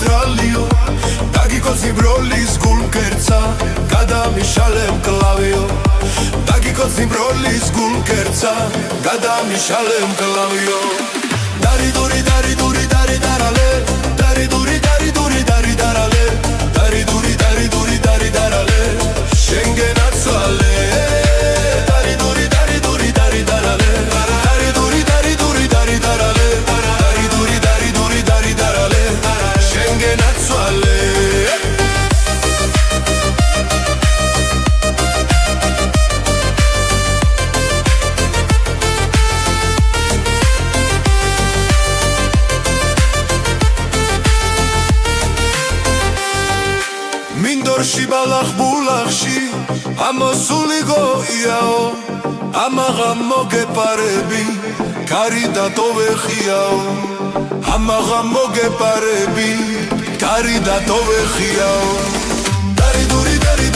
neutralio დაგიკოცნი ბროლის გულკერცა გადამიშალებ კლავიო დაგიკოცნი ბროლის გულკერცა გადამიშალებ კლავიო დარი დური დარი დური დარი დარალე დარი დური დარი დური დარი დარალე დარი დური დარი დური დარი დარალე შენგენაცვალე დარი დური დარი დური დარი დარალე დარი დური დარი დური დარი დარალე დარი დური დარი დური დარი დარალე შენგენაცვალე მინდორში ბალახ ბულახში ამოსული გოიაო ამაღა მოგეპარები კარი დატოვეხიაო ამაღა მოგეპარები კარი დატოვეხიაო დარი დური დარი